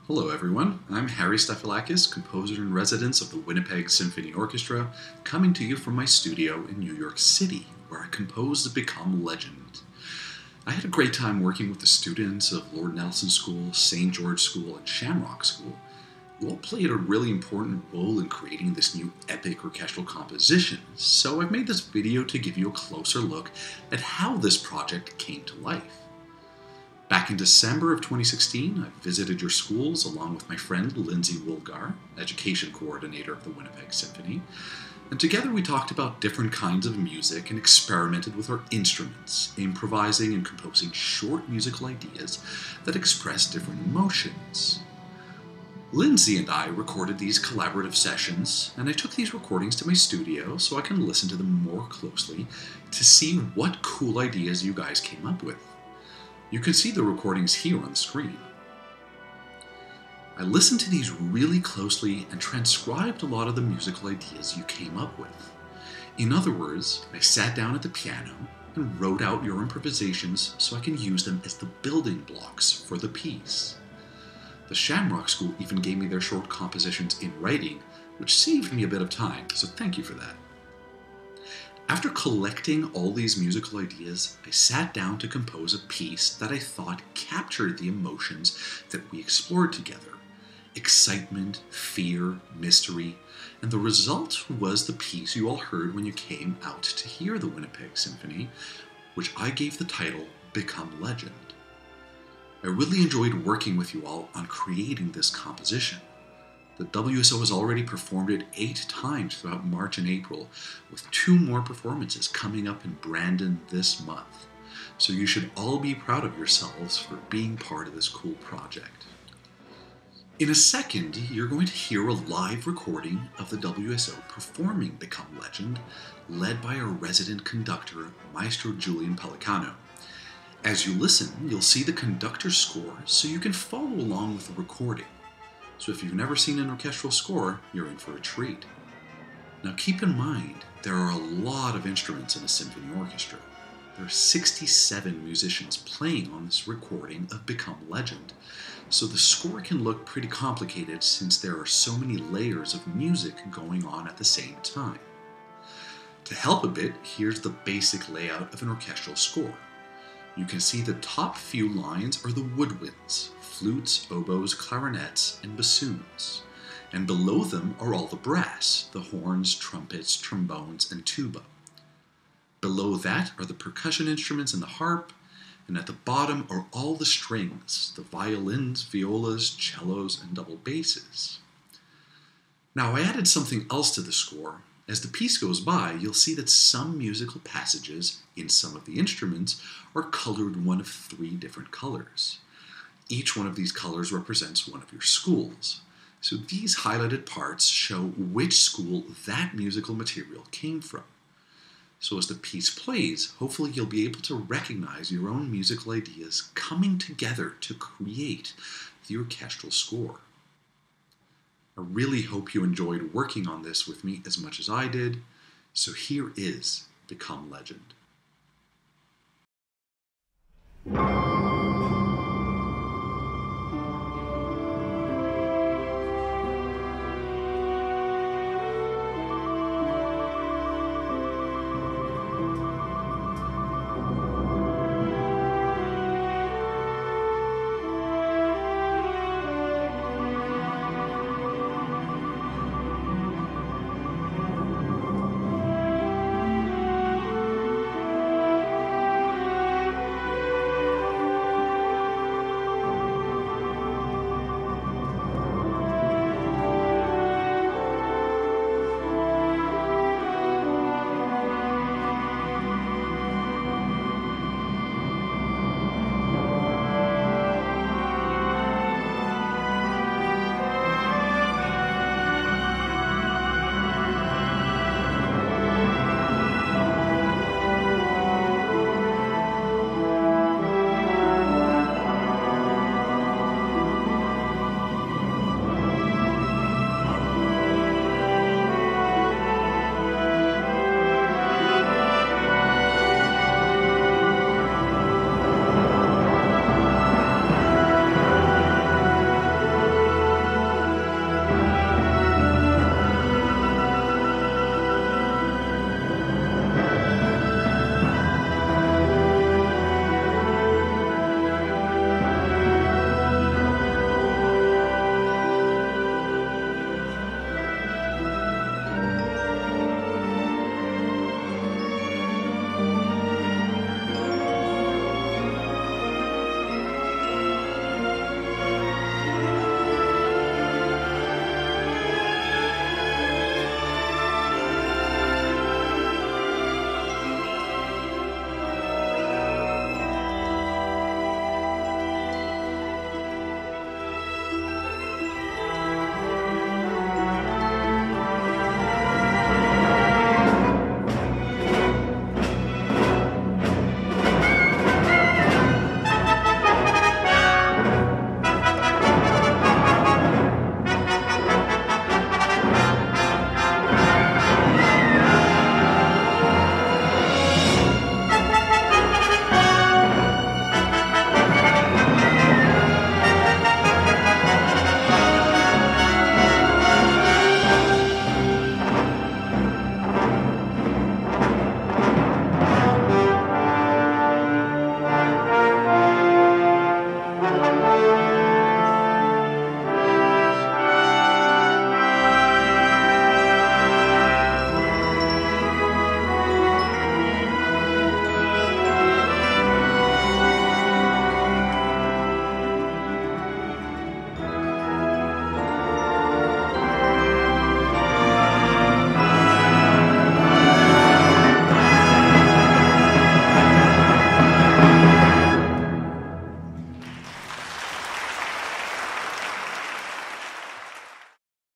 Hello everyone, I'm Harry Stafylakis, composer-in-residence of the Winnipeg Symphony Orchestra, coming to you from my studio in New York City, where I composed Become Legend. I had a great time working with the students of Lord Nelson School, St. George School, and Shamrock School. You all played a really important role in creating this new epic orchestral composition, so I've made this video to give you a closer look at how this project came to life. Back in December of 2016, I visited your schools along with my friend Lindsay Woolgar, Education Coordinator of the Winnipeg Symphony, and together we talked about different kinds of music and experimented with our instruments, improvising and composing short musical ideas that express different emotions. Lindsay and I recorded these collaborative sessions, and I took these recordings to my studio so I can listen to them more closely to see what cool ideas you guys came up with. You can see the recordings here on the screen. I listened to these really closely and transcribed a lot of the musical ideas you came up with. In other words, I sat down at the piano and wrote out your improvisations so I can use them as the building blocks for the piece. The Shamrock School even gave me their short compositions in writing, which saved me a bit of time, so thank you for that. After collecting all these musical ideas, I sat down to compose a piece that I thought captured the emotions that we explored together. Excitement, fear, mystery, and the result was the piece you all heard when you came out to hear the Winnipeg Symphony, which I gave the title Become Legend. I really enjoyed working with you all on creating this composition. The WSO has already performed it 8 times throughout March and April, with 2 more performances coming up in Brandon this month. So you should all be proud of yourselves for being part of this cool project. In a second, you're going to hear a live recording of the WSO performing Become Legend, led by our resident conductor, Maestro Julian Pellicano. As you listen, you'll see the conductor's score so you can follow along with the recording. So if you've never seen an orchestral score, you're in for a treat. Now keep in mind, there are a lot of instruments in a symphony orchestra. There are 67 musicians playing on this recording of Become Legend, so the score can look pretty complicated since there are so many layers of music going on at the same time. To help a bit, here's the basic layout of an orchestral score. You can see the top few lines are the woodwinds, flutes, oboes, clarinets, and bassoons. And below them are all the brass, the horns, trumpets, trombones, and tuba. Below that are the percussion instruments and the harp, and at the bottom are all the strings, the violins, violas, cellos, and double basses. Now I added something else to the score. As the piece goes by, you'll see that some musical passages in some of the instruments are colored one of 3 different colors. Each one of these colors represents one of your schools. So these highlighted parts show which school that musical material came from. So as the piece plays, hopefully you'll be able to recognize your own musical ideas coming together to create the orchestral score. I really hope you enjoyed working on this with me as much as I did, so here is Become Legend.